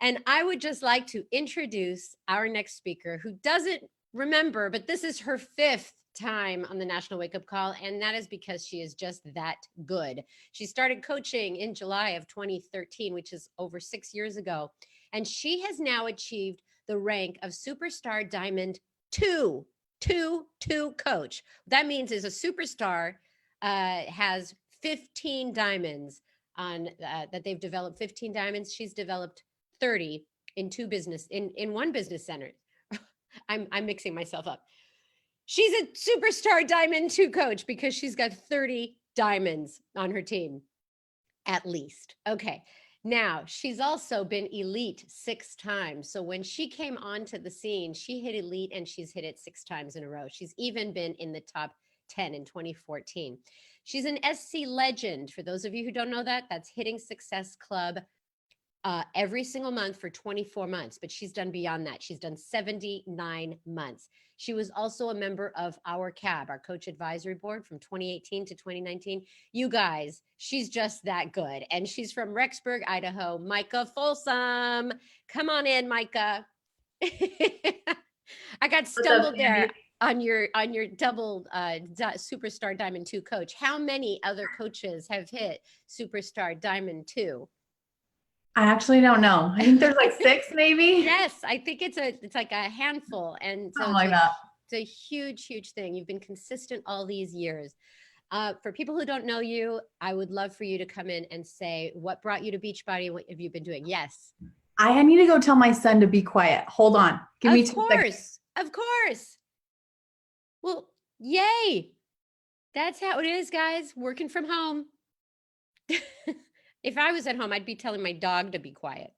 And I would just like to introduce our next speaker who doesn't remember, but this is her 5th time on the National Wake Up Call, and that is because she is just that good. She started coaching in July of 2013, which is over 6 years ago, and she has now achieved the rank of Superstar Diamond 2 coach. That means is a superstar has 15 diamonds on that they've developed 15 diamonds. She's developed 30 in one business center. I'm mixing myself up. She's a superstar diamond 2 coach because she's got 30 diamonds on her team, at least. Okay. Now, she's also been elite 6 times. So when she came onto the scene, she hit elite and she's hit it 6 times in a row. She's even been in the top 10 in 2014. She's an SC legend. For those of you who don't know that, that's Hitting Success Club every single month for 24 months, but she's done beyond that. She's done 79 months. She was also a member of our CAB, our Coach Advisory Board, from 2018 to 2019. You guys, she's just that good. And she's from Rexburg, Idaho. Micah Folsom. Come on in, Micah. I got stumbled there on your double Superstar Diamond 2 coach. How many other coaches have hit Superstar Diamond 2? I actually don't know. I think there's like 6 maybe. Yes, I think it's like a handful. And so it's a huge thing. You've been consistent all these years. For people who don't know you, I would love for you to come in and say what brought you to Beachbody. What have you been doing? Yes. I need to go tell my son to be quiet. Hold on. Give me 2 seconds. Of course. Well, yay. That's how it is, guys. Working from home. If I was at home, I'd be telling my dog to be quiet.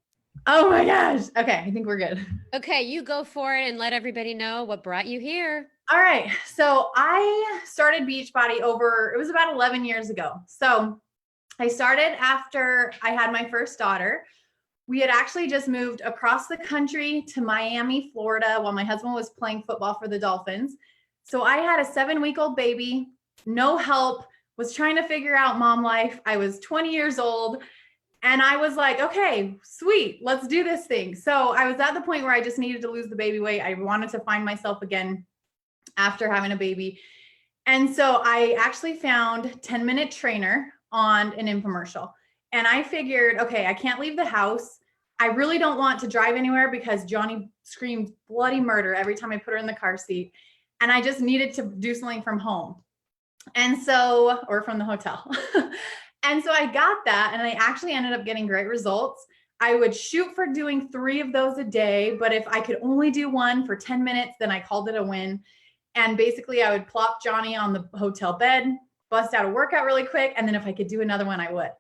Oh my gosh. Okay. I think we're good. Okay. You go for it and let everybody know what brought you here. All right. So I started Beachbody it was about 11 years ago. So I started after I had my first daughter. We had actually just moved across the country to Miami, Florida, while my husband was playing football for the Dolphins. So I had a 7-week-old baby, no help, was trying to figure out mom life. I was 20 years old and I was like, okay, sweet, let's do this thing. So I was at the point where I just needed to lose the baby weight. I wanted to find myself again after having a baby. And so I actually found 10-minute trainer on an infomercial. And I figured, okay, I can't leave the house. I really don't want to drive anywhere because Johnny screamed bloody murder every time I put her in the car seat. And I just needed to do something from home. And so, or from the hotel. And so I got that and I actually ended up getting great results. I would shoot for doing 3 of those a day, but if I could only do 1 for 10 minutes, then I called it a win. And basically I would plop Johnny on the hotel bed, bust out a workout really quick. And then if I could do another one, I would.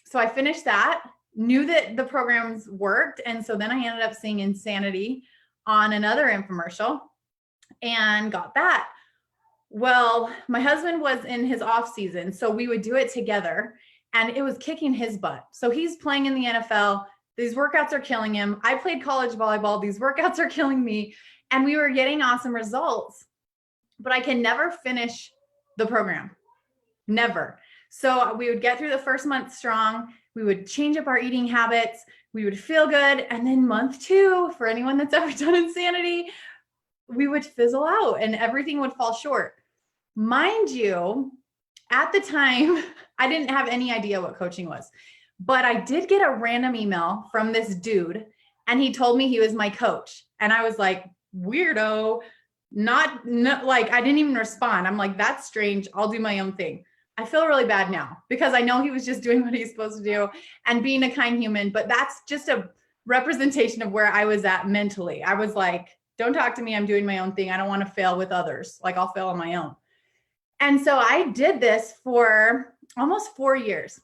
So I finished that, knew that the programs worked. And so then I ended up seeing Insanity on another infomercial and got that. Well, my husband was in his off season, so we would do it together and it was kicking his butt. So he's playing in the NFL. These workouts are killing him. I played college volleyball. These workouts are killing me. And we were getting awesome results, but I can never finish the program. Never. So we would get through the first month strong. We would change up our eating habits. We would feel good. And then month 2, for anyone that's ever done Insanity, we would fizzle out and everything would fall short. Mind you, at the time, I didn't have any idea what coaching was, but I did get a random email from this dude and he told me he was my coach. And I was like, weirdo, not like, I didn't even respond. I'm like, that's strange. I'll do my own thing. I feel really bad now because I know he was just doing what he's supposed to do and being a kind human, but that's just a representation of where I was at mentally. I was like, don't talk to me. I'm doing my own thing. I don't want to fail with others. Like I'll fail on my own. And so I did this for almost 4 years,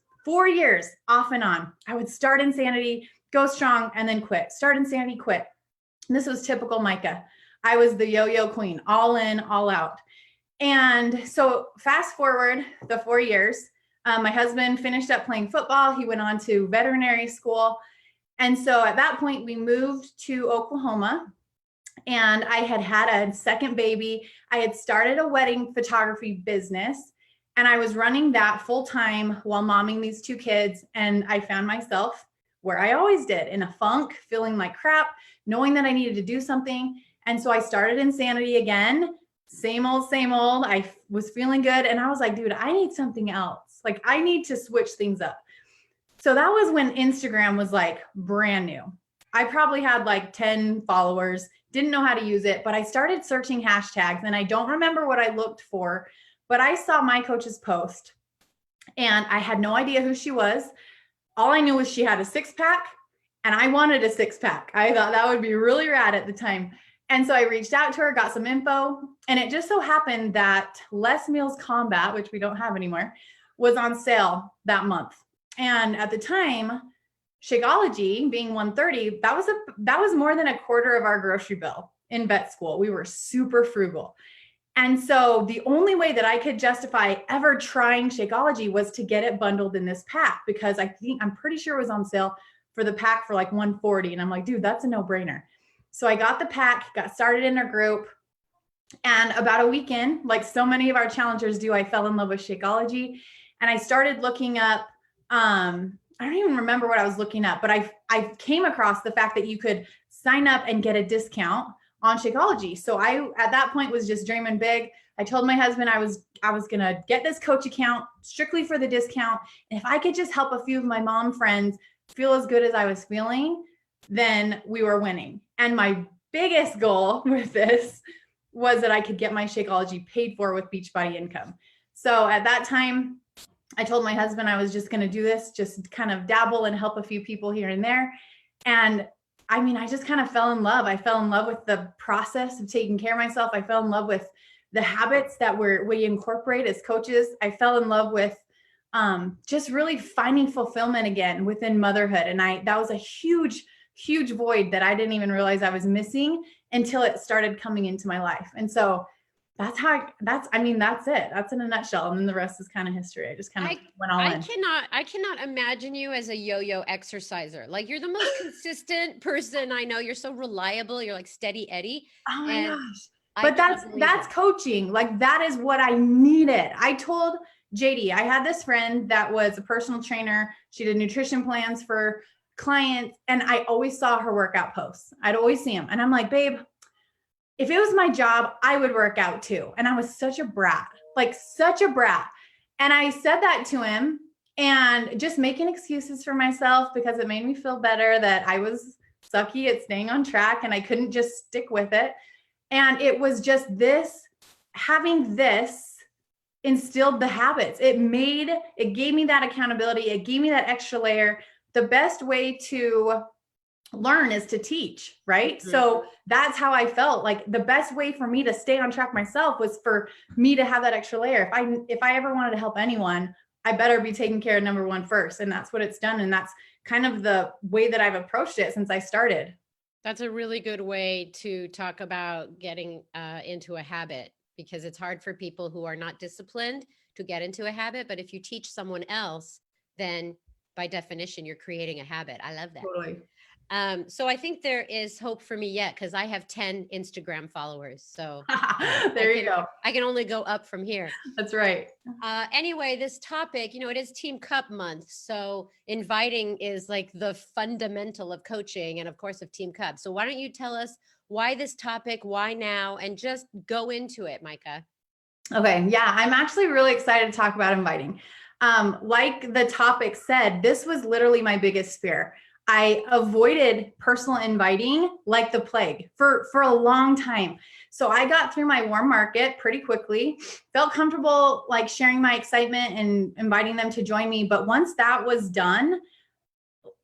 off and on. I would start Insanity, go strong, and then quit. Start Insanity, quit. And this was typical Micah. I was the yo-yo queen, all in, all out. And so fast forward the 4 years, my husband finished up playing football. He went on to veterinary school. And so at that point, we moved to Oklahoma. And I had a second baby. I had started a wedding photography business and I was running that full time while momming these 2 kids. And I found myself where I always did, in a funk, feeling like crap, knowing that I needed to do something. And so I started Insanity again. Same old, same old. I was feeling good. And I was like, dude, I need something else. Like, I need to switch things up. So that was when Instagram was like brand new. I probably had like 10 followers, didn't know how to use it, but I started searching hashtags, and I don't remember what I looked for, but I saw my coach's post and I had no idea who she was. All I knew was she had a 6-pack and I wanted a 6-pack. I thought that would be really rad at the time. And so I reached out to her, got some info, and it just so happened that Les Mills Combat, which we don't have anymore, was on sale that month. And at the time, Shakeology being 130, that was more than a quarter of our grocery bill in vet school. We were super frugal. And so the only way that I could justify ever trying Shakeology was to get it bundled in this pack, because I'm pretty sure it was on sale for the pack for like 140. And I'm like, dude, that's a no-brainer. So I got the pack, got started in a group, and about a weekend, like so many of our challengers do, I fell in love with Shakeology, and I started looking up, I don't even remember what I was looking up, but I came across the fact that you could sign up and get a discount on Shakeology. So I, at that point, was just dreaming big. I told my husband I was going to get this coach account strictly for the discount. And if I could just help a few of my mom friends feel as good as I was feeling, then we were winning. And my biggest goal with this was that I could get my Shakeology paid for with Beachbody income. So at that time, I told my husband I was just going to do this, just kind of dabble and help a few people here and there. And I mean, I just kind of fell in love. I fell in love with the process of taking care of myself. I fell in love with the habits that we incorporate as coaches. I fell in love with just really finding fulfillment again within motherhood. And that was a huge, huge void that I didn't even realize I was missing until it started coming into my life. And so that's it. That's in a nutshell. And then the rest is kind of history. I just kind of went all in. I cannot imagine you as a yo-yo exerciser. Like, you're the most consistent person I know. You're so reliable. You're like steady Eddie. Oh my gosh. But that's coaching. Like, that is what I needed. I told JD, I had this friend that was a personal trainer. She did nutrition plans for clients, and I always saw her workout posts. I'd always see them. And I'm like, babe, if it was my job, I would work out too. And I was such a brat, like such a brat. And I said that to him, and just making excuses for myself because it made me feel better that I was sucky at staying on track and I couldn't just stick with it. And it was just having this instilled the habits. It gave me that accountability. It gave me that extra layer. The best way to learn is to teach, right? Mm-hmm. So that's how I felt. Like, the best way for me to stay on track myself was for me to have that extra layer. If I ever wanted to help anyone, I better be taking care of number one first. And that's what it's done. And that's kind of the way that I've approached it since I started. That's a really good way to talk about getting into a habit, because it's hard for people who are not disciplined to get into a habit. But if you teach someone else, then by definition, you're creating a habit. I love that. Totally. So I think there is hope for me yet, because I have 10 Instagram followers. So there you go. I can only go up from here. That's right. Anyway, this topic, it is Team Cup month. So inviting is like the fundamental of coaching and of course of Team Cup. So why don't you tell us why this topic, why now, and just go into it, Micah. Okay. Yeah. I'm actually really excited to talk about inviting. Like the topic said, this was literally my biggest fear. I avoided personal inviting like the plague for a long time. So I got through my warm market pretty quickly, felt comfortable like sharing my excitement and inviting them to join me. But once that was done,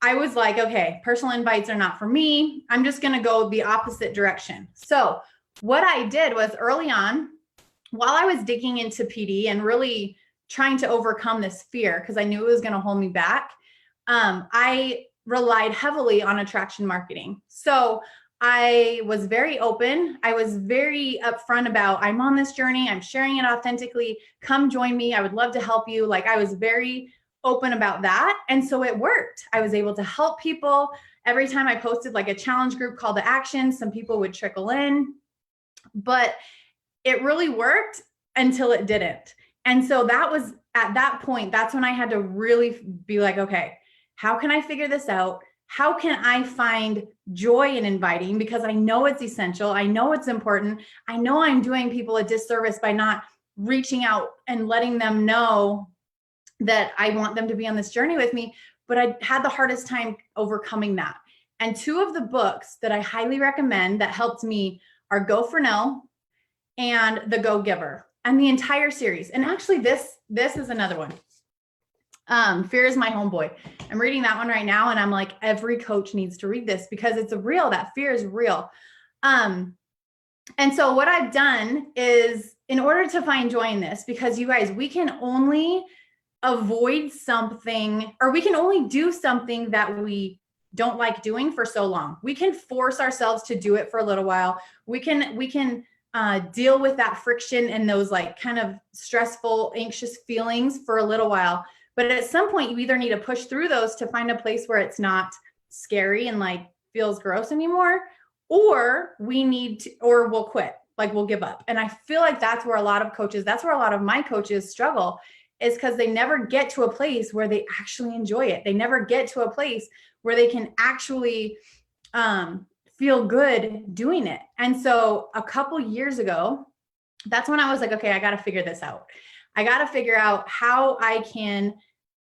I was like, okay, personal invites are not for me. I'm just going to go the opposite direction. So what I did was, early on, while I was digging into PD and really trying to overcome this fear, because I knew it was going to hold me back, I relied heavily on attraction marketing. So I was very open. I was very upfront about, I'm on this journey. I'm sharing it authentically. Come join me. I would love to help you. Like, I was very open about that. And so it worked. I was able to help people. Every time I posted like a challenge group call to action, some people would trickle in, but it really worked until it didn't. And so that was, at that point, that's when I had to really be like, okay, how can I figure this out? how can I find joy in inviting? Because I know it's essential. I know it's important. I know I'm doing people a disservice by not reaching out and letting them know that I want them to be on this journey with me. But I had the hardest time overcoming that. And two of the books that I highly recommend that helped me are Go for No and The Go Giver, and the entire series. And actually this is another one. Fear is my homeboy. I'm reading that one right now. And I'm like, every coach needs to read this because it's real. That fear is real. And so what I've done is, in order to find joy in this, because you guys, we can only avoid something, or we can only do something that we don't like doing for so long. We can force ourselves to do it for a little while. We can deal with that friction and those like kind of stressful, anxious feelings for a little while. But at some point, you either need to push through those to find a place where it's not scary and like feels gross anymore, or we'll quit, like we'll give up. And I feel like that's where a lot of my coaches struggle, is because they never get to a place where they actually enjoy it. They never get to a place where they can actually feel good doing it. And so a couple years ago, that's when I was like, okay, I got to figure this out. I got to figure out how I can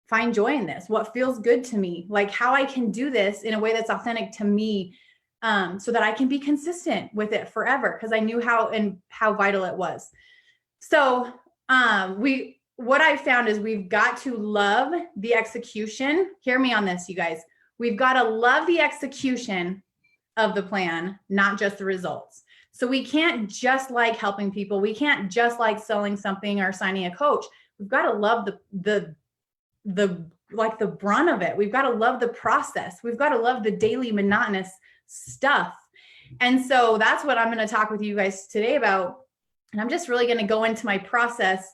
find joy in this, what feels good to me, like how I can do this in a way that's authentic to me, so that I can be consistent with it forever, because I knew how vital it was. So what I found is we've got to love the execution. Hear me on this, you guys. We've got to love the execution of the plan, not just the results. So we can't just like helping people. We can't just like selling something or signing a coach. We've got to love the brunt of it. We've got to love the process. We've got to love the daily monotonous stuff. And so that's what I'm going to talk with you guys today about. And I'm just really going to go into my process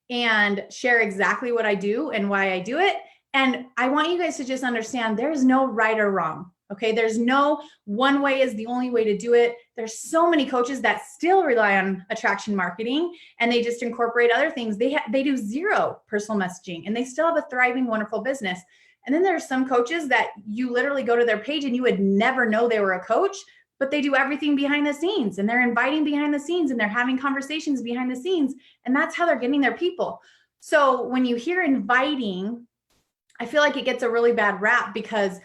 and share exactly what I do and why I do it. And I want you guys to just understand there's no right or wrong. Okay. There's no one way is the only way to do it. There's so many coaches that still rely on attraction marketing and they just incorporate other things. They do zero personal messaging and they still have a thriving, wonderful business. And then there's some coaches that you literally go to their page and you would never know they were a coach, but they do everything behind the scenes and they're inviting behind the scenes and they're having conversations behind the scenes. And that's how they're getting their people. So when you hear inviting, I feel like it gets a really bad rap because,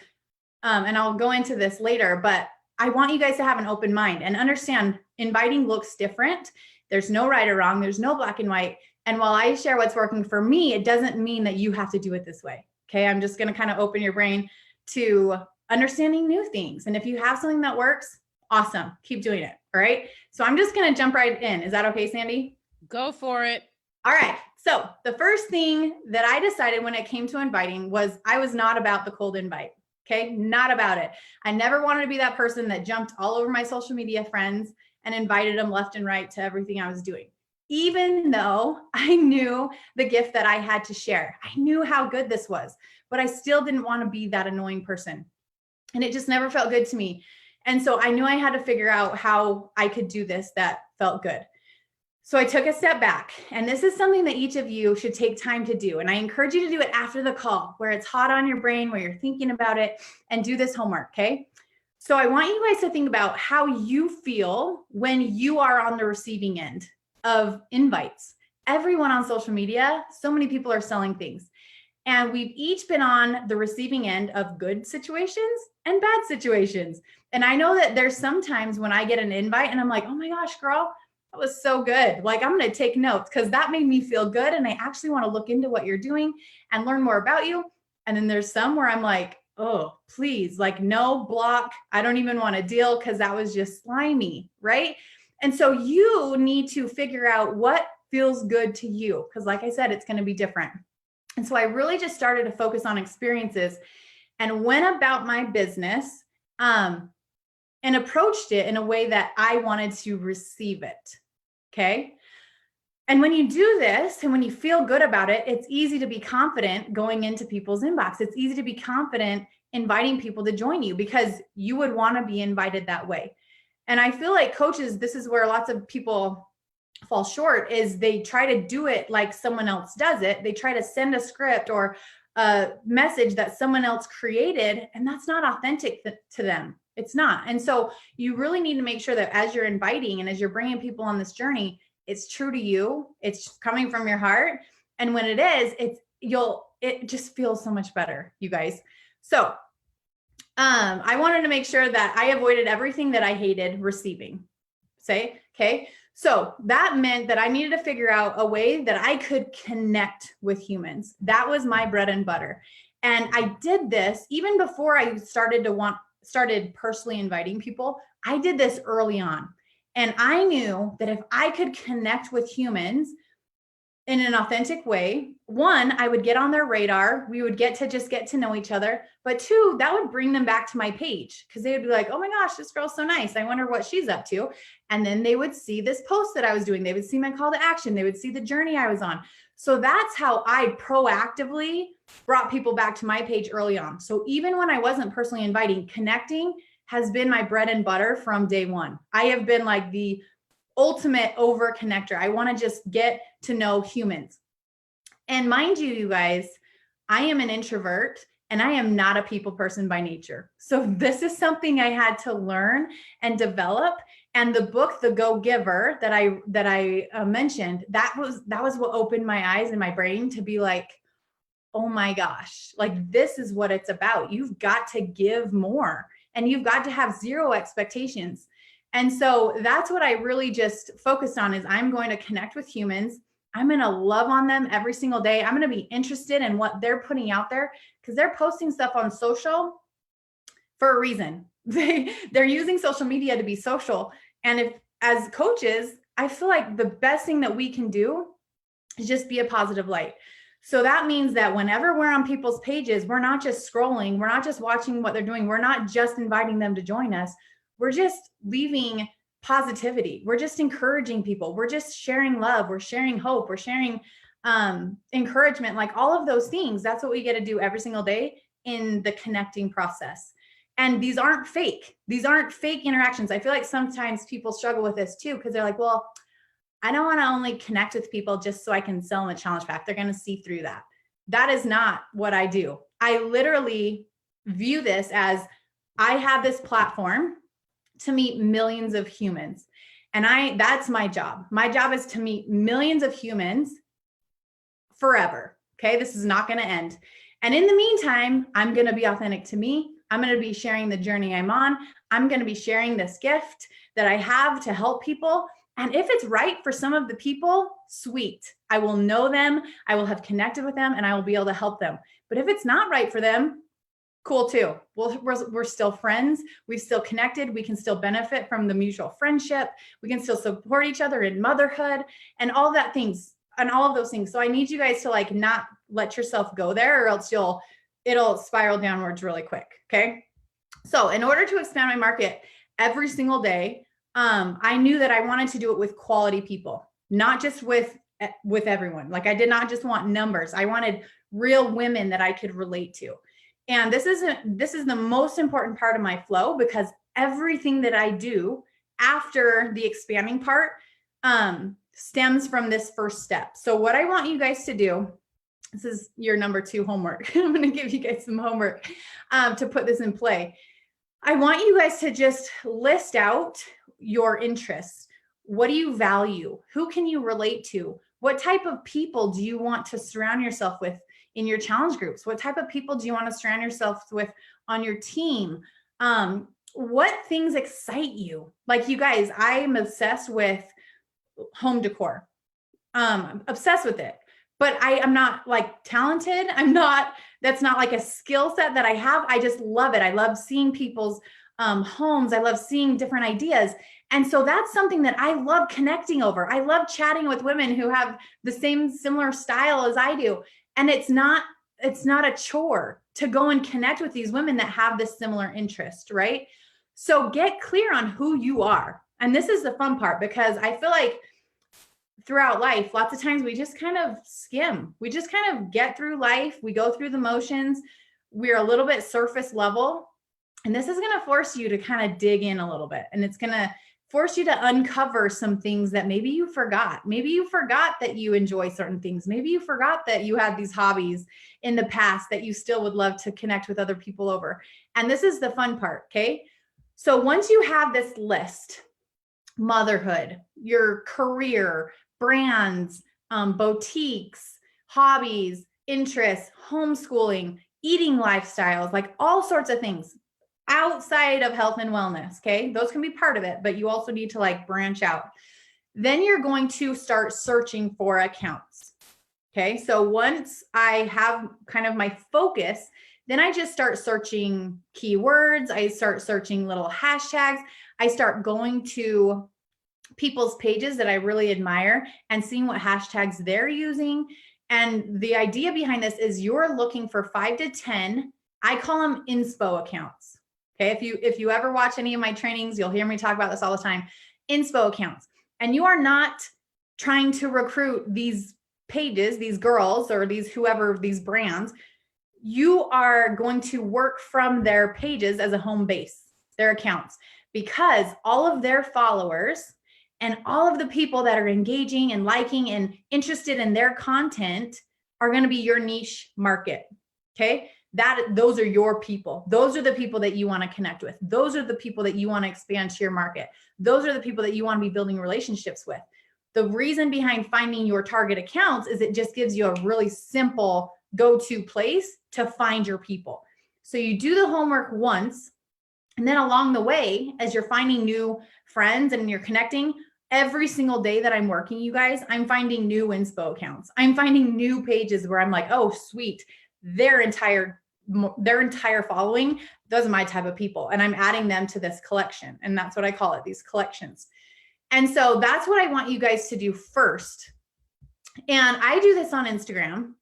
and I'll go into this later, but I want you guys to have an open mind and understand inviting looks different. There's no right or wrong. There's no black and white. And while I share what's working for me, it doesn't mean that you have to do it this way. Okay. I'm just going to kind of open your brain to understanding new things. And if you have something that works, awesome. Keep doing it. All right. So I'm just going to jump right in. Is that okay, Sandy? Go for it. All right. So the first thing that I decided when it came to inviting was I was not about the cold invite. Okay. Not about it. I never wanted to be that person that jumped all over my social media friends and invited them left and right to everything I was doing. Even though I knew the gift that I had to share, I knew how good this was, but I still didn't want to be that annoying person. And it just never felt good to me. And so I knew I had to figure out how I could do this that felt good. So I took a step back, and this is something that each of you should take time to do. And I encourage you to do it after the call where it's hot on your brain, where you're thinking about it, and do this homework. Okay. So I want you guys to think about how you feel when you are on the receiving end of invites. Everyone on social media, so many people are selling things. And we've each been on the receiving end of good situations and bad situations. And I know that there's sometimes when I get an invite and I'm like, oh my gosh, girl, that was so good. Like, I'm going to take notes because that made me feel good. And I actually want to look into what you're doing and learn more about you. And then there's some where I'm like, oh, please, like no, block. I don't even want to deal because that was just slimy, right? And so you need to figure out what feels good to you. Because like I said, it's going to be different. And so I really just started to focus on experiences and went about my business and approached it in a way that I wanted to receive it. Okay. And when you do this and when you feel good about it, it's easy to be confident going into people's inbox. It's easy to be confident inviting people to join you because you would want to be invited that way. And I feel like coaches, this is where lots of people fall short, is they try to do it like someone else does it. They try to send a script or a message that someone else created, and that's not authentic to them. It's not. And so you really need to make sure that as you're inviting and as you're bringing people on this journey, it's true to you. It's coming from your heart. And when it is, it just feels so much better, you guys. So I wanted to make sure that I avoided everything that I hated receiving. Okay. So that meant that I needed to figure out a way that I could connect with humans. That was my bread and butter. And I did this even before I started personally inviting people. I did this early on. And I knew that if I could connect with humans in an authentic way, one, I would get on their radar. We would get to know each other. But two, that would bring them back to my page because they would be like, oh my gosh, this girl's so nice. I wonder what she's up to. And then they would see this post that I was doing. They would see my call to action. They would see the journey I was on. So that's how I proactively brought people back to my page early on. So even when I wasn't personally inviting, connecting has been my bread and butter from day one. I have been like the ultimate over connector. I want to just get to know humans. And mind you, you guys, I am an introvert and I am not a people person by nature. So this is something I had to learn and develop. And the book, The Go Giver, that I mentioned, that was what opened my eyes and my brain to be like, oh my gosh, like this is what it's about. You've got to give more and you've got to have zero expectations. And so that's what I really just focused on is I'm going to connect with humans. I'm going to love on them every single day. I'm going to be interested in what they're putting out there because they're posting stuff on social for a reason. They're using social media to be social. And if as coaches, I feel like the best thing that we can do is just be a positive light. So that means that whenever we're on people's pages, we're not just scrolling. We're not just watching what they're doing. We're not just inviting them to join us. We're just leaving positivity. We're just encouraging people. We're just sharing love. We're sharing hope. We're sharing encouragement, like all of those things. That's what we get to do every single day in the connecting process. And these aren't fake. These aren't fake interactions. I feel like sometimes people struggle with this too, because they're like, well, I don't want to only connect with people just so I can sell them a challenge pack. They're going to see through that. That is not what I do. I literally view this as I have this platform to meet millions of humans. And that's my job. My job is to meet millions of humans forever. Okay. This is not going to end. And in the meantime, I'm going to be authentic to me. I'm going to be sharing the journey I'm on. I'm going to be sharing this gift that I have to help people. And if it's right for some of the people, sweet. I will know them. I will have connected with them and I will be able to help them. But if it's not right for them, cool too. We're still friends. We've still connected. We can still benefit from the mutual friendship. We can still support each other in motherhood and all that things and all of those things. So I need you guys to like not let yourself go there or else it'll spiral downwards really quick. Okay. So in order to expand my market every single day, I knew that I wanted to do it with quality people, not just with everyone. Like I did not just want numbers. I wanted real women that I could relate to. And this is the most important part of my flow because everything that I do after the expanding part stems from this first step. So what I want you guys to do, this is your number 2 homework. I'm going to give you guys some homework to put this in play. I want you guys to just list out your interests. What do you value? Who can you relate to? What type of people do you want to surround yourself with in your challenge groups? What type of people do you want to surround yourself with on your team? What things excite you? Like you guys, I am obsessed with home decor. Obsessed with it. But I am not like talented. That's not like a skill set that I have. I just love it. I love seeing people's homes. I love seeing different ideas. And so that's something that I love connecting over. I love chatting with women who have the similar style as I do. And it's not a chore to go and connect with these women that have this similar interest, right? So get clear on who you are. And this is the fun part because I feel like throughout life, lots of times we just kind of skim. We just kind of get through life. We go through the motions. We're a little bit surface level. And this is going to force you to kind of dig in a little bit. And it's going force you to uncover some things that maybe you forgot. Maybe you forgot that you enjoy certain things. Maybe you forgot that you had these hobbies in the past that you still would love to connect with other people over. And this is the fun part, okay? So once you have this list, motherhood, your career, brands, boutiques, hobbies, interests, homeschooling, eating lifestyles, like all sorts of things outside of health and wellness. Okay. Those can be part of it, but you also need to like branch out. Then you're going to start searching for accounts. Okay. So once I have kind of my focus, then I just start searching keywords. I start searching little hashtags. I start going to people's pages that I really admire and seeing what hashtags they're using. And the idea behind this is you're looking for 5 to 10, I call them inspo accounts. Okay. If you ever watch any of my trainings, you'll hear me talk about this all the time. Inspo accounts. And you are not trying to recruit these pages, these girls, or these whoever, these brands. You are going to work from their pages as a home base, their accounts, because all of their followers and all of the people that are engaging and liking and interested in their content are going to be your niche market. Okay. Those are your people. Those are the people that you want to connect with. Those are the people that you want to expand to your market. Those are the people that you want to be building relationships with. The reason behind finding your target accounts is it just gives you a really simple go-to place to find your people. So you do the homework once, and then along the way, as you're finding new friends and you're connecting, every single day that I'm working, you guys, I'm finding new inspo accounts. I'm finding new pages where I'm like, oh, sweet. Their entire following, those are my type of people. And I'm adding them to this collection. And that's what I call it, these collections. And so that's what I want you guys to do first. And I do this on Instagram,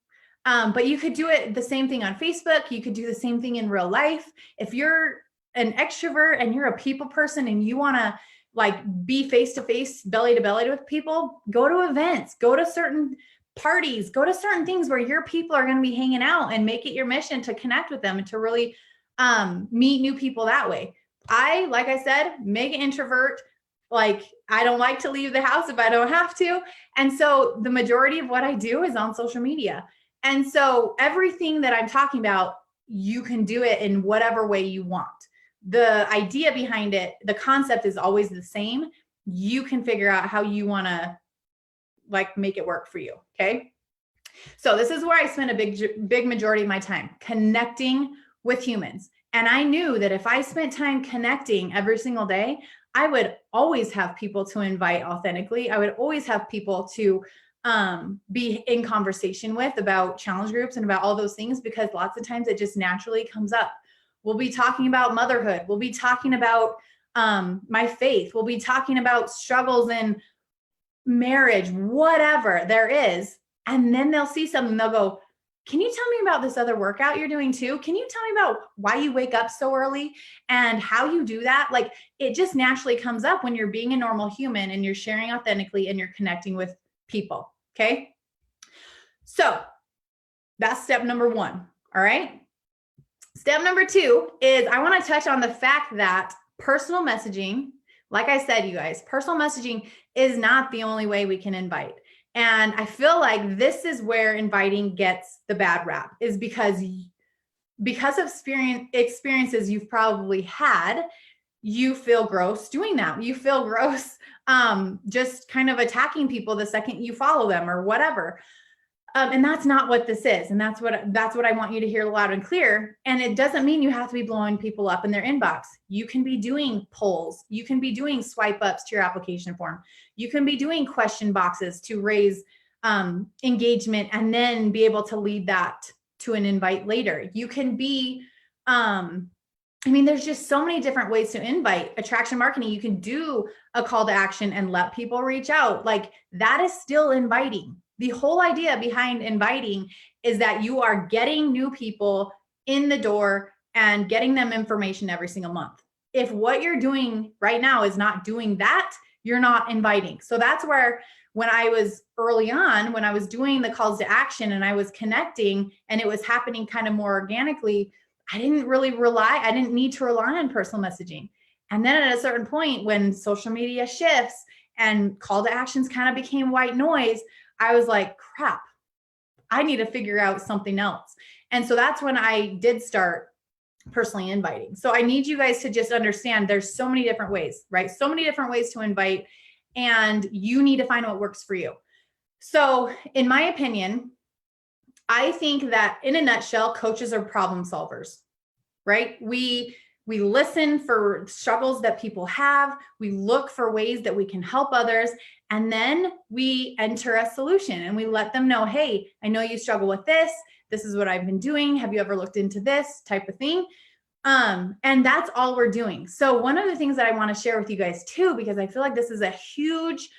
but you could do it the same thing on Facebook. You could do the same thing in real life. If you're an extrovert and you're a people person and you want to like be face-to-face, belly-to-belly with people, go to events, go to certain parties, go to certain things where your people are going to be hanging out, and make it your mission to connect with them and to really meet new people that way. Like I said, mega introvert. Like I don't like to leave the house if I don't have to. And so the majority of what I do is on social media. And so everything that I'm talking about, you can do it in whatever way you want. The idea behind it, the concept is always the same. You can figure out how you want to like make it work for you. Okay. So this is where I spend a big majority of my time connecting with humans. And I knew that if I spent time connecting every single day, I would always have people to invite authentically. I would always have people to be in conversation with about challenge groups and about all those things, because lots of times it just naturally comes up. We'll be talking about motherhood. We'll be talking about my faith. We'll be talking about struggles in marriage, whatever there is. And then they'll see something, they'll go, can you tell me about this other workout you're doing too? Can you tell me about why you wake up so early and how you do that? Like it just naturally comes up when you're being a normal human and you're sharing authentically and you're connecting with people. Okay. So that's step number 1. All right. Step number 2 is I want to touch on the fact that personal messaging, like I said, you guys, personal messaging is not the only way we can invite. And I feel like this is where inviting gets the bad rap, is because of experiences you've probably had, you feel gross doing that. You feel gross just kind of attacking people the second you follow them or whatever. And that's not what this is. And that's what I want you to hear loud and clear. And it doesn't mean you have to be blowing people up in their inbox. You can be doing polls. You can be doing swipe ups to your application form. You can be doing question boxes to raise engagement and then be able to lead that to an invite later. You can be, there's just so many different ways to invite. Attraction marketing, you can do a call to action and let people reach out. Like that is still inviting. The whole idea behind inviting is that you are getting new people in the door and getting them information every single month. If what you're doing right now is not doing that, you're not inviting. So that's where when I was early on, when I was doing the calls to action and I was connecting and it was happening kind of more organically, I didn't need to rely on personal messaging. And then at a certain point, when social media shifts and call to actions kind of became white noise, I was like, crap, I need to figure out something else. And so that's when I did start personally inviting. So I need you guys to just understand there's so many different ways, right? So many different ways to invite, and you need to find what works for you. So in my opinion, I think that in a nutshell, coaches are problem solvers, right? We listen for struggles that people have. We look for ways that we can help others. And then we enter a solution and we let them know, hey, I know you struggle with this. This is what I've been doing. Have you ever looked into this type of thing? And that's all we're doing. So one of the things that I want to share with you guys too, because I feel like this is a huge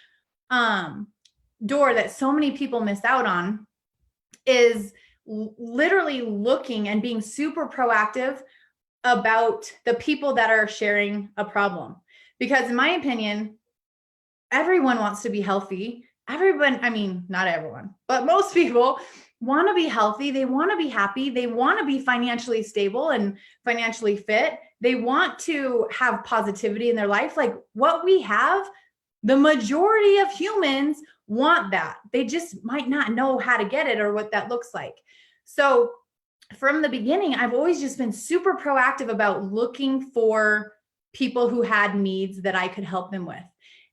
door that so many people miss out on, is literally looking and being super proactive about the people that are sharing a problem. Because in my opinion, everyone wants to be healthy. Everyone, I mean, not everyone, but most people want to be healthy. They want to be happy. They want to be financially stable and financially fit. They want to have positivity in their life. Like what we have, the majority of humans want that. They just might not know how to get it or what that looks like. So from the beginning, I've always just been super proactive about looking for people who had needs that I could help them with.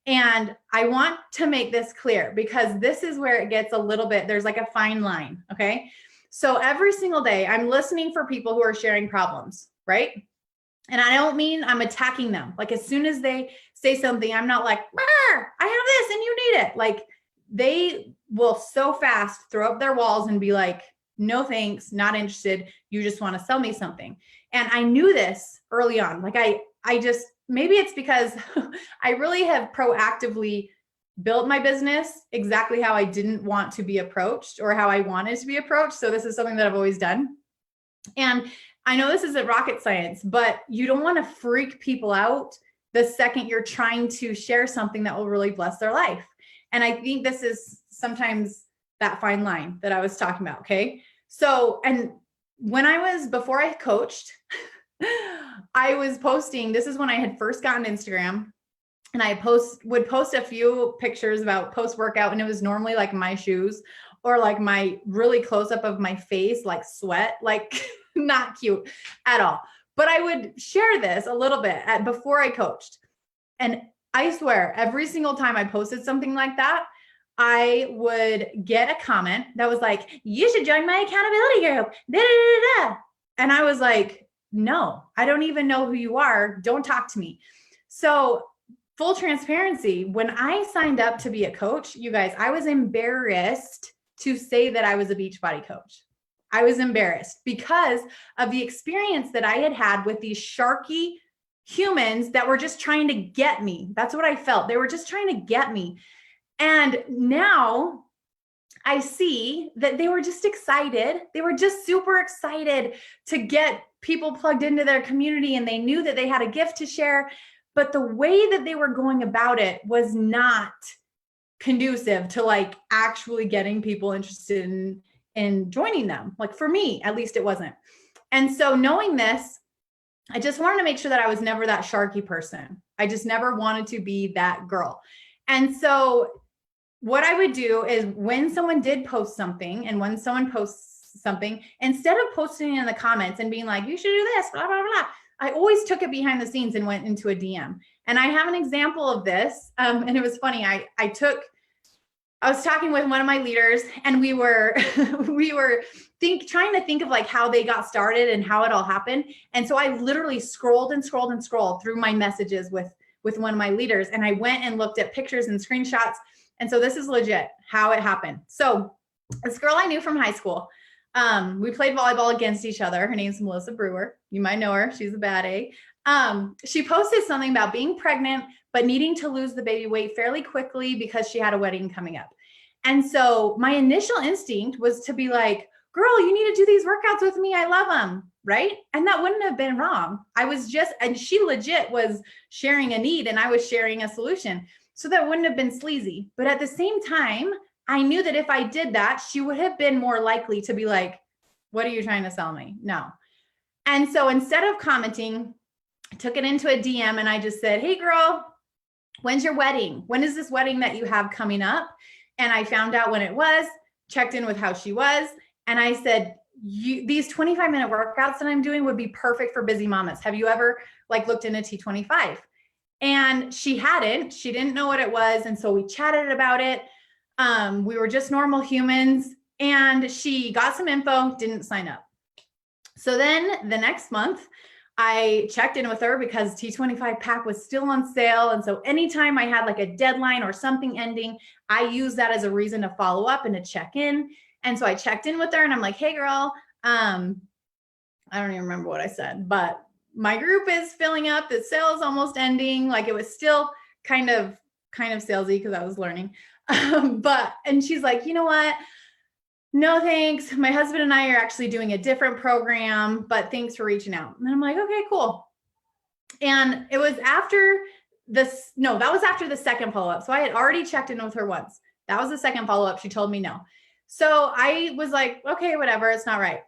And I want to make this clear because this is where it gets a little bit, there's like a fine line, okay? So every single day I'm listening for people who are sharing problems, right? And I don't mean I'm attacking them. Like as soon as they say something, I'm not like, I have this and you need it. Like they will so fast throw up their walls and be like, no thanks, not interested. You just want to sell me something. And I knew this early on. Like I just, maybe it's because I really have proactively built my business exactly how I didn't want to be approached or how I wanted to be approached. So this is something that I've always done. And I know this isn't rocket science, but you don't want to freak people out the second you're trying to share something that will really bless their life. And I think this is sometimes that fine line that I was talking about. Okay. So, and before I coached, I was posting, this is when I had first gotten Instagram, and I would post a few pictures about post-workout, and it was normally like my shoes or like my really close up of my face, like sweat, like not cute at all. But I would share this a little bit before I coached. And I swear every single time I posted something like that, I would get a comment that was like, you should join my accountability group. Da, da, da, da. And I was like, no, I don't even know who you are. Don't talk to me. So full transparency, when I signed up to be a coach, you guys, I was embarrassed to say that I was a Beachbody coach. I was embarrassed because of the experience that I had had with these sharky humans that were just trying to get me. That's what I felt. They were just trying to get me. And now I see that they were just excited. They were just super excited to get people plugged into their community, and they knew that they had a gift to share. But the way that they were going about it was not conducive to like actually getting people interested in joining them. Like for me, at least it wasn't. And so knowing this, I just wanted to make sure that I was never that sharky person. I just never wanted to be that girl. And so what I would do is when someone did post something, and when someone posts something, instead of posting in the comments and being like, you should do this, blah, blah, blah, I always took it behind the scenes and went into a DM. And I have an example of this. And it was funny. I was talking with one of my leaders, and we were trying to think of like how they got started and how it all happened. And so I literally scrolled and scrolled and scrolled through my messages with one of my leaders. And I went and looked at pictures and screenshots. And so this is legit how it happened. So this girl I knew from high school, we played volleyball against each other. Her name's Melissa Brewer. You might know her. She's a bad A. She posted something about being pregnant, but needing to lose the baby weight fairly quickly because she had a wedding coming up. And so my initial instinct was to be like, girl, you need to do these workouts with me. I love them. Right. And that wouldn't have been wrong. And she legit was sharing a need, and I was sharing a solution. So that wouldn't have been sleazy. But at the same time, I knew that if I did that, she would have been more likely to be like, what are you trying to sell me? No. And so instead of commenting, took it into a DM and I just said, hey girl, when's your wedding? When is this wedding that you have coming up? And I found out when it was, checked in with how she was. And I said, these 25-minute workouts that I'm doing would be perfect for busy mamas. Have you ever like looked into T25? And she hadn't, she didn't know what it was. And so we chatted about it. We were just normal humans, and she got some info, didn't sign up. So then the next month I checked in with her because T25 pack was still on sale. And so anytime I had like a deadline or something ending, I used that as a reason to follow up and to check in. And so I checked in with her and I'm like, hey girl, I don't even remember what I said, but my group is filling up. The sale is almost ending. Like it was still kind of salesy because I was learning. And she's like, you know what? No, thanks. My husband and I are actually doing a different program, but thanks for reaching out. And I'm like, okay, cool. And it was after this, no, that was after the second follow-up. So I had already checked in with her once. That was the second follow-up. She told me no. So I was like, okay, whatever. It's not right.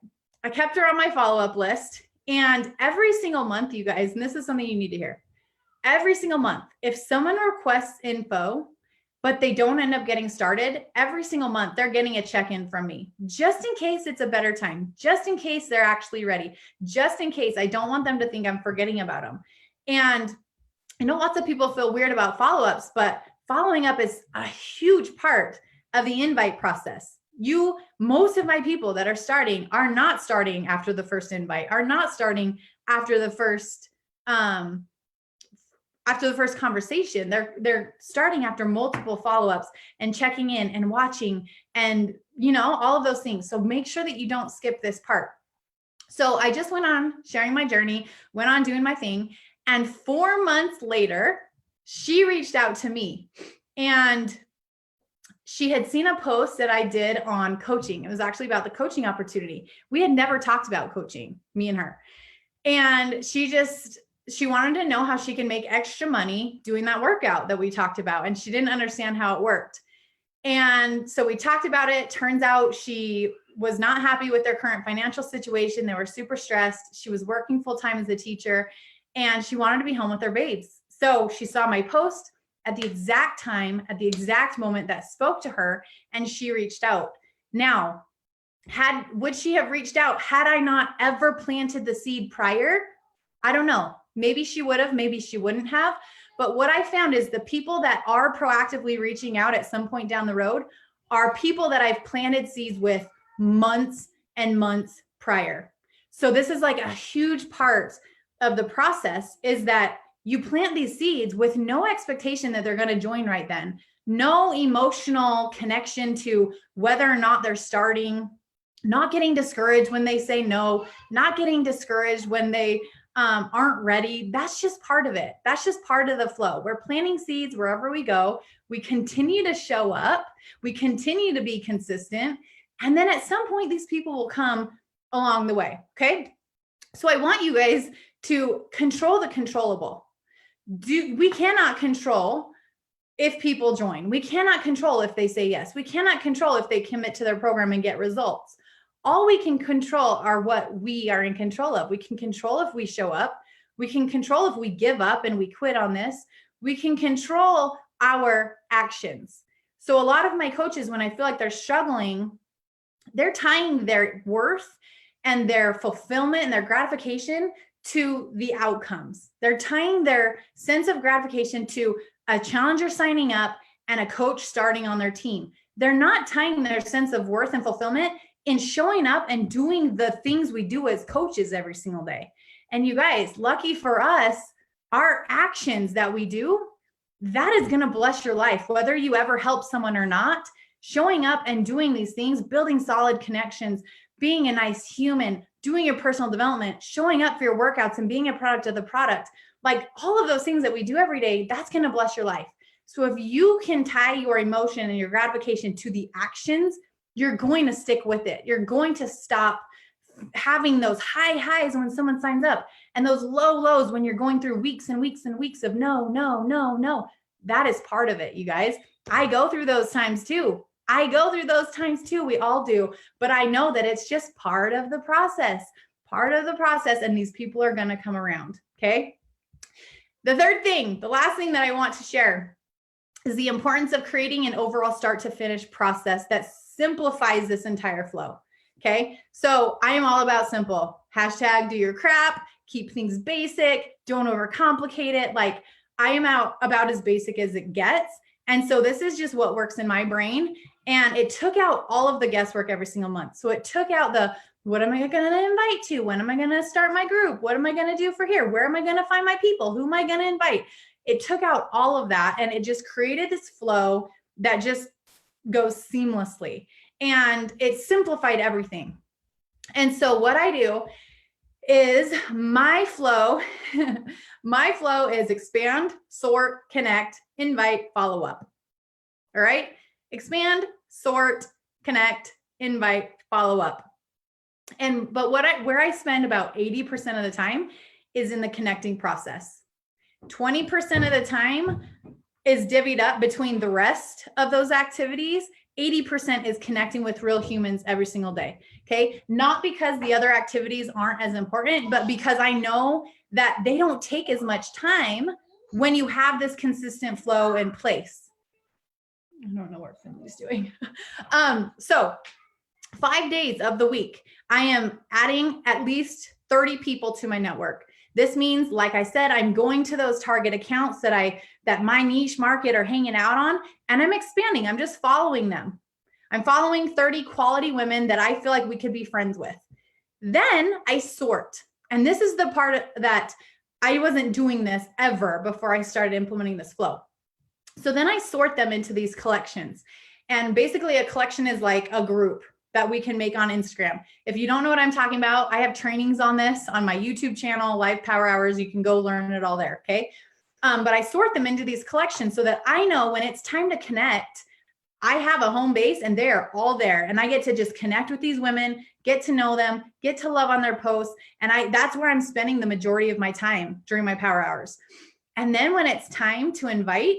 I kept her on my follow-up list. And every single month, you guys, and this is something you need to hear. Every single month, if someone requests info, but they don't end up getting started, every single month, they're getting a check-in from me, just in case it's a better time, just in case they're actually ready, just in case I don't want them to think I'm forgetting about them. And I know lots of people feel weird about follow-ups, but following up is a huge part of the invite process. Most of my people that are starting are not starting after the first invite, are not starting after the first conversation. They're starting after multiple follow-ups and checking in and watching and, all of those things. So make sure that you don't skip this part. So I just went on sharing my journey, went on doing my thing. And 4 months later, she reached out to me and she had seen a post that I did on coaching. It was actually about the coaching opportunity. We had never talked about coaching, me and her. And she wanted to know how she can make extra money doing that workout that we talked about. And she didn't understand how it worked. And so we talked about it. Turns out she was not happy with their current financial situation. They were super stressed. She was working full-time as a teacher and she wanted to be home with her babes. So she saw my post at the exact time, at the exact moment that spoke to her, and she reached out. Now, would she have reached out had I not ever planted the seed prior? I don't know. Maybe she would have, maybe she wouldn't have. But what I found is the people that are proactively reaching out at some point down the road are people that I've planted seeds with months and months prior. So this is like a huge part of the process, is that you plant these seeds with no expectation that they're going to join right then. No emotional connection to whether or not they're starting, not getting discouraged when they say no, not getting discouraged when they aren't ready. That's just part of it. That's just part of the flow. We're planting seeds wherever we go. We continue to show up. We continue to be consistent. And then at some point, these people will come along the way. Okay. So I want you guys to control the controllable. We cannot control if people join. We cannot control if they say yes. We cannot control if they commit to their program and get results. All we can control are what we are in control of. We can control if we show up. We can control if we give up and we quit on this. We can control our actions. So a lot of my coaches, when I feel like they're struggling, they're tying their worth and their fulfillment and their gratification to the outcomes. They're tying their sense of gratification to a challenger signing up and a coach starting on their team. They're not tying their sense of worth and fulfillment in showing up and doing the things we do as coaches every single day. And you guys, lucky for us, our actions that we do, that is going to bless your life, whether you ever help someone or not. Showing up and doing these things, building solid connections, being a nice human, doing your personal development, showing up for your workouts and being a product of the product, like all of those things that we do every day, that's going to bless your life. So if you can tie your emotion and your gratification to the actions, you're going to stick with it. You're going to stop having those high highs when someone signs up and those low lows when you're going through weeks and weeks and weeks of no, no, no, no. That is part of it, you guys. I go through those times too. We all do. But I know that it's just part of the process, and these people are going to come around. Okay. The third thing, the last thing that I want to share is the importance of creating an overall start to finish process that simplifies this entire flow. Okay. So I am all about simple. Hashtag do your crap, keep things basic, don't overcomplicate it. Like I am about as basic as it gets. And so this is just what works in my brain. And it took out all of the guesswork every single month. So it took out the, what am I going to invite to? When am I going to start my group? What am I going to do for here? Where am I going to find my people? Who am I going to invite? It took out all of that. And it just created this flow that just goes seamlessly. And it simplified everything. And so what I do is my flow is expand, sort, connect, invite, follow up. All right. Expand, sort, connect, invite, follow up. But where I spend about 80% of the time is in the connecting process. 20% of the time is divvied up between the rest of those activities. 80% is connecting with real humans every single day. Okay. Not because the other activities aren't as important, but because I know that they don't take as much time when you have this consistent flow in place. I don't know what Finley's doing. So 5 days of the week, I am adding at least 30 people to my network. This means, like I said, I'm going to those target accounts that my niche market are hanging out on, and I'm expanding. I'm just following them. I'm following 30 quality women that I feel like we could be friends with. Then I sort. And this is the part that I wasn't doing this ever before I started implementing this flow. So then I sort them into these collections. And basically a collection is like a group that we can make on Instagram. If you don't know what I'm talking about, I have trainings on this on my YouTube channel, Live Power Hours. You can go learn it all there, okay? But I sort them into these collections so that I know when it's time to connect, I have a home base and they're all there. And I get to just connect with these women, get to know them, get to love on their posts. And that's where I'm spending the majority of my time during my power hours. And then when it's time to invite,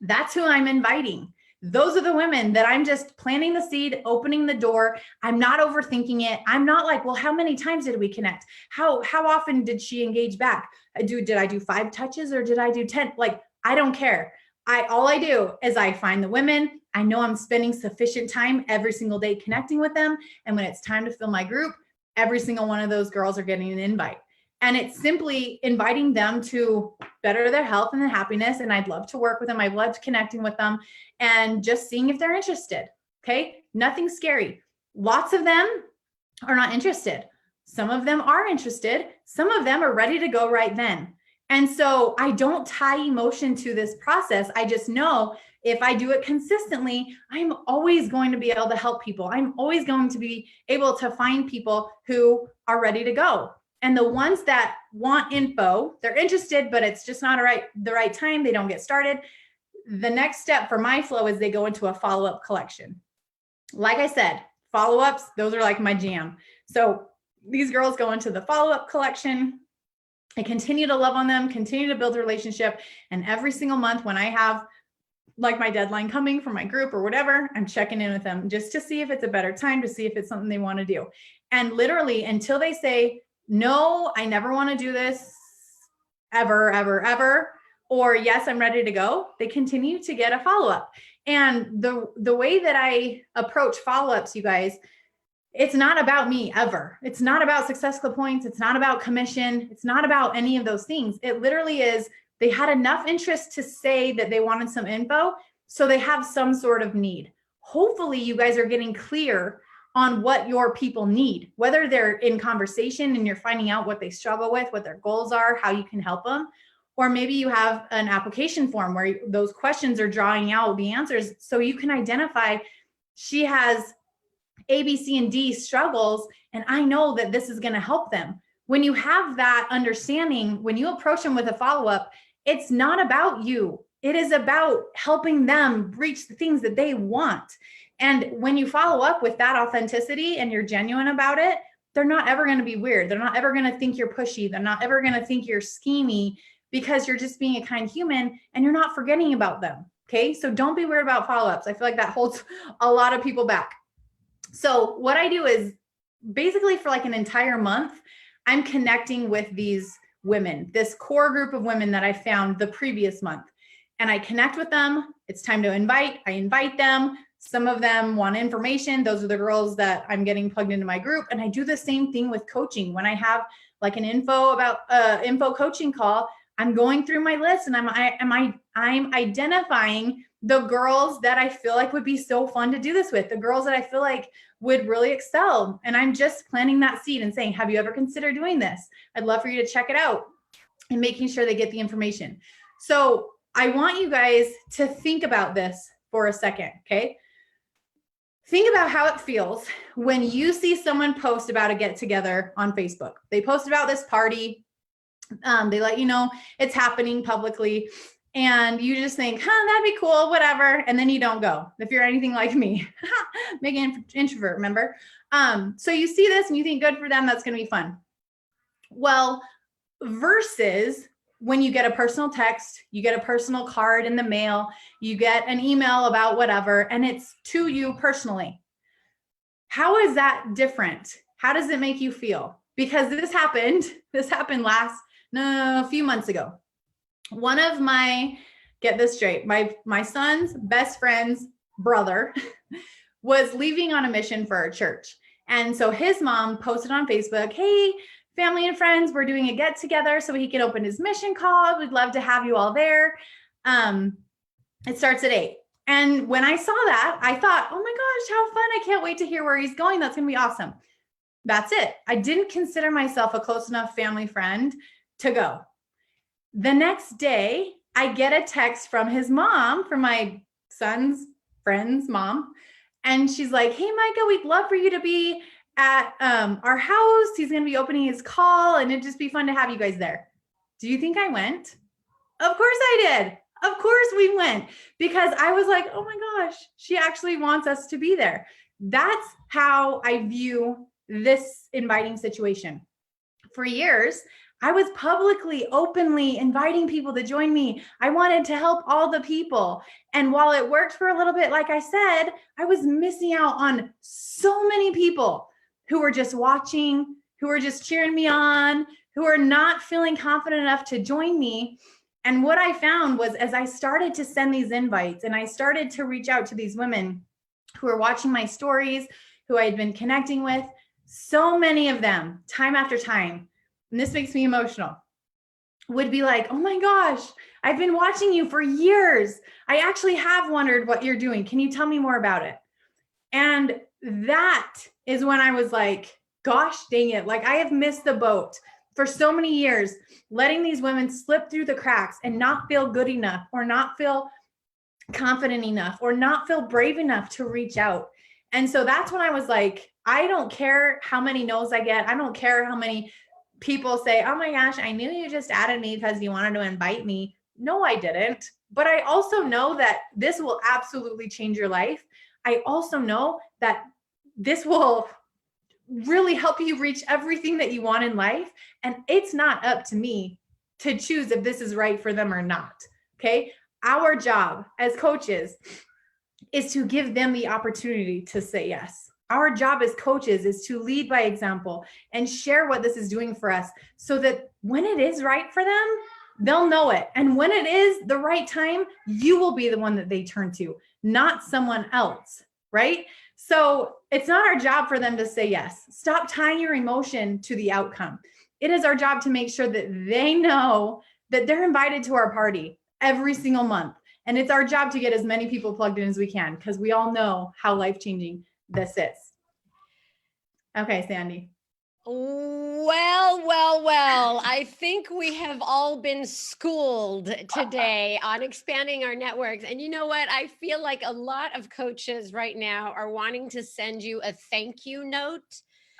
that's who I'm inviting. Those are the women that I'm just planting the seed, opening the door. I'm not overthinking it. I'm not like, well, how many times did we connect? How often did she engage back? Did I do 5 touches or did I do 10? Like, I don't care. All I do is I find the women. I know I'm spending sufficient time every single day connecting with them. And when it's time to fill my group, every single one of those girls are getting an invite. And it's simply inviting them to better their health and their happiness. And I'd love to work with them. I've loved connecting with them and just seeing if they're interested. Okay. Nothing scary. Lots of them are not interested. Some of them are interested. Some of them are ready to go right then. And so I don't tie emotion to this process. I just know if I do it consistently, I'm always going to be able to help people. I'm always going to be able to find people who are ready to go. And the ones that want info, they're interested, but it's just not the right time. They don't get started. The next step for my flow is they go into a follow-up collection. Like I said, follow-ups, those are like my jam. So these girls go into the follow-up collection. I continue to love on them, continue to build a relationship. And every single month when I have like my deadline coming for my group or whatever, I'm checking in with them just to see if it's a better time, to see if it's something they want to do. And literally until they say, no, I never want to do this ever, ever, ever, or yes, I'm ready to go, they continue to get a follow-up. And the way that I approach follow-ups, you guys, it's not about me ever. It's not about Success Club points. It's not about commission. It's not about any of those things. It literally is, they had enough interest to say that they wanted some info, so they have some sort of need. Hopefully you guys are getting clear on what your people need, whether they're in conversation and you're finding out what they struggle with, what their goals are, how you can help them. Or maybe you have an application form where those questions are drawing out the answers so you can identify, she has A, B, C, and D struggles, and I know that this is going to help them. When you have that understanding, when you approach them with a follow-up, it's not about you. It is about helping them reach the things that they want. And when you follow up with that authenticity and you're genuine about it, they're not ever going to be weird. They're not ever going to think you're pushy. They're not ever going to think you're schemy, because you're just being a kind human and you're not forgetting about them. Okay. So don't be weird about follow-ups. I feel like that holds a lot of people back. So what I do is basically for like an entire month, I'm connecting with these women, this core group of women that I found the previous month. And I connect with them. It's time to invite. I invite them. Some of them want information. Those are the girls that I'm getting plugged into my group. And I do the same thing with coaching. When I have like an info coaching call, I'm going through my list and I'm identifying the girls that I feel like would be so fun to do this with, the girls that I feel like would really excel. And I'm just planting that seed and saying, have you ever considered doing this? I'd love for you to check it out, and making sure they get the information. So I want you guys to think about this for a second, okay? Think about how it feels when you see someone post about a get together on Facebook. They post about this party. They let you know it's happening publicly, and you just think, that'd be cool, whatever. And then you don't go. If you're anything like me, big introvert, remember? So you see this and you think, good for them, that's going to be fun. Well, versus when you get a personal text, you get a personal card in the mail, you get an email about whatever, and it's to you personally. How is that different? How does it make you feel? Because this happened a few months ago. One of my, get this straight, my son's best friend's brother was leaving on a mission for our church. And so his mom posted on Facebook, hey, family and friends, we're doing a get together so he can open his mission call. We'd love to have you all there. It starts at 8. And when I saw that, I thought, oh my gosh, how fun. I can't wait to hear where he's going. That's going to be awesome. That's it. I didn't consider myself a close enough family friend to go. The next day, I get a text from his mom, from my son's friend's mom. And she's like, hey, Micah, we'd love for you to be at our house. He's going to be opening his call, and it'd just be fun to have you guys there. Do you think I went? Of course I did. Of course we went, because I was like, oh my gosh, she actually wants us to be there. That's how I view this inviting situation. For years, I was publicly, openly inviting people to join me. I wanted to help all the people. And while it worked for a little bit, like I said, I was missing out on so many people who were just watching, who were just cheering me on, who are not feeling confident enough to join me. And what I found was, as I started to send these invites and I started to reach out to these women who were watching my stories, who I had been connecting with, so many of them, time after time, and this makes me emotional, would be like, oh my gosh, I've been watching you for years. I actually have wondered what you're doing. Can you tell me more about it? And that is when I was like, gosh, dang it. Like, I have missed the boat for so many years, letting these women slip through the cracks and not feel good enough, or not feel confident enough, or not feel brave enough to reach out. And so that's when I was like, I don't care how many no's I get. I don't care how many people say, oh my gosh, I knew you just added me because you wanted to invite me. No, I didn't. But I also know that this will absolutely change your life. I also know that this will really help you reach everything that you want in life. And it's not up to me to choose if this is right for them or not. Okay. Our job as coaches is to give them the opportunity to say yes. Our job as coaches is to lead by example and share what this is doing for us, so that when it is right for them, they'll know it. And when it is the right time, you will be the one that they turn to, not someone else, right? So it's not our job for them to say yes. Stop tying your emotion to the outcome. It is our job to make sure that they know that they're invited to our party every single month. And it's our job to get as many people plugged in as we can, because we all know how life-changing this is. Okay, Sandy. Well, I think we have all been schooled today on expanding our networks. And you know what? I feel like a lot of coaches right now are wanting to send you a thank you note.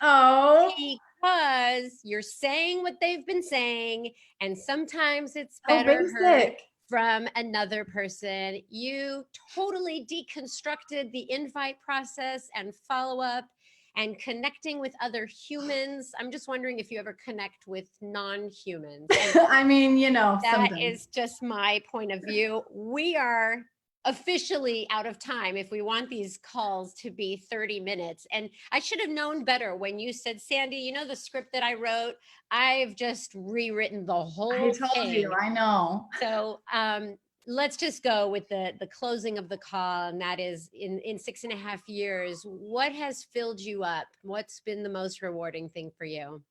Oh. Because you're saying what they've been saying, and sometimes it's better heard from another person. You totally deconstructed the invite process and follow-up and connecting with other humans. I'm just wondering if you ever connect with non-humans. I mean, you know, that is just my point of view. We are officially out of time if we want these calls to be 30 minutes. And I should have known better when you said, Sandy, you know, the script that I wrote, I've just rewritten the whole I told thing. you, I know. So let's just go with the closing of the call. And that is in 6.5 years, what has filled you up? What's been the most rewarding thing for you?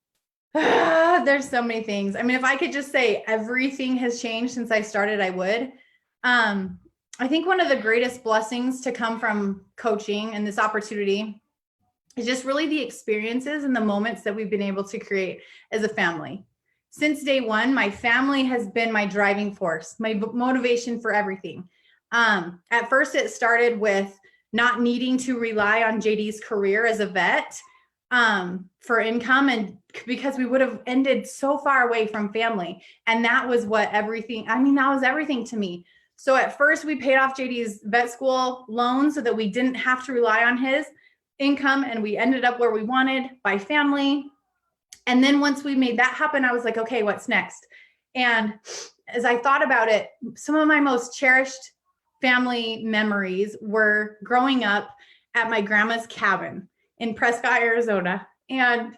There's so many things. I mean, if I could just say everything has changed since I started, I would. I think one of the greatest blessings to come from coaching and this opportunity is just really the experiences and the moments that we've been able to create as a family. Since day one, my family has been my driving force, my motivation for everything. At first, it started with not needing to rely on JD's career as a vet for income, and because we would have ended so far away from family. And that was what everything, I mean, that was everything to me. So at first we paid off JD's vet school loan so that we didn't have to rely on his income, and we ended up where we wanted by family. And then once we made that happen, I was like, okay, what's next? And as I thought about it, some of my most cherished family memories were growing up at my grandma's cabin in Prescott, Arizona. And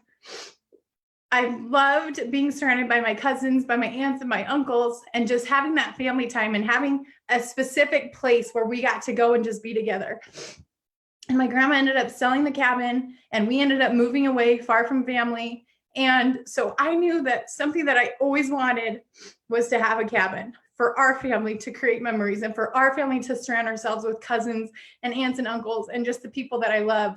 I loved being surrounded by my cousins, by my aunts and my uncles, and just having that family time and having a specific place where we got to go and just be together. And my grandma ended up selling the cabin, and we ended up moving away far from family. And so I knew that something that I always wanted was to have a cabin for our family to create memories, and for our family to surround ourselves with cousins and aunts and uncles and just the people that I love.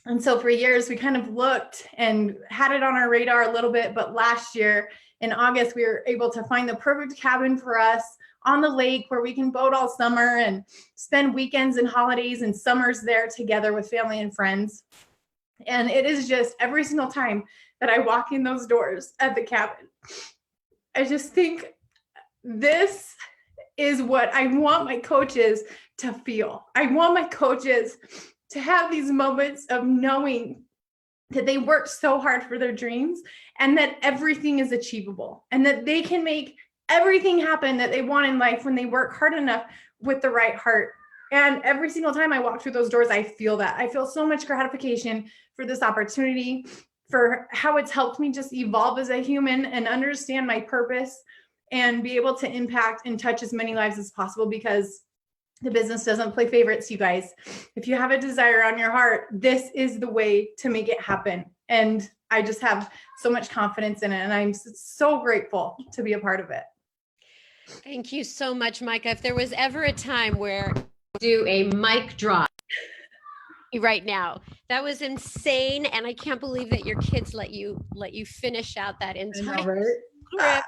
And so for years, we kind of looked and had it on our radar a little bit. But last year in August, we were able to find the perfect cabin for us on the lake where we can boat all summer and spend weekends and holidays and summers there together with family and friends. And it is just every single time that I walk in those doors at the cabin, I just think this is what I want my coaches to feel. I want my coaches to have these moments of knowing that they worked so hard for their dreams and that everything is achievable and that they can make everything happen that they want in life when they work hard enough with the right heart. And every single time I walk through those doors, I feel that. I feel so much gratification for this opportunity, for how it's helped me just evolve as a human and understand my purpose and be able to impact and touch as many lives as possible, because the business doesn't play favorites, you guys. If you have a desire on your heart, this is the way to make it happen. And I just have so much confidence in it, and I'm so grateful to be a part of it. Thank you so much, Micah. If there was ever a time where do a mic drop right now, that was insane. And I can't believe that your kids let you finish out that entire script.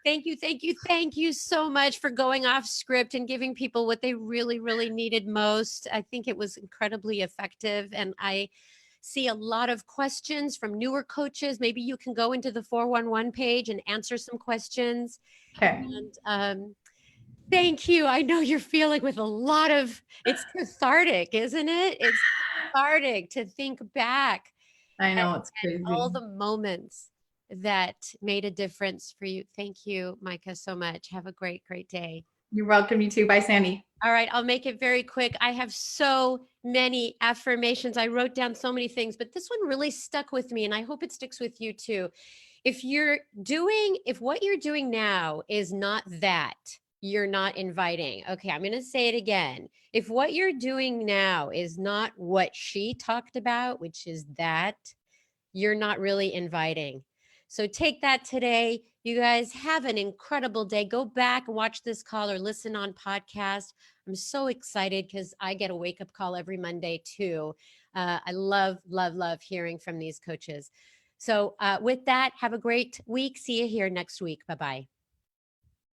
Thank you so much for going off script and giving people what they really, really needed most. I think it was incredibly effective. And I see a lot of questions from newer coaches. Maybe you can go into the 411 page and answer some questions. Okay. And thank you. I know you're feeling with a lot of, it's cathartic, isn't it? It's cathartic to think back. I know, it's crazy. All the moments that made a difference for you. Thank you, Micah, so much. Have a great, great day. You're welcome. You too. Bye, Sandy. All right, I'll make it very quick. I have so many affirmations. I wrote down so many things, but this one really stuck with me, and I hope it sticks with you too. If what you're doing now is not that, you're not inviting. Okay, I'm going to say it again. If what you're doing now is not what she talked about, which is that, you're not really inviting. So take that today. You guys have an incredible day. Go back and watch this call or listen on podcast. I'm so excited because I get a wake-up call every Monday too. I love, love, love hearing from these coaches. So with that, have a great week. See you here next week. Bye-bye.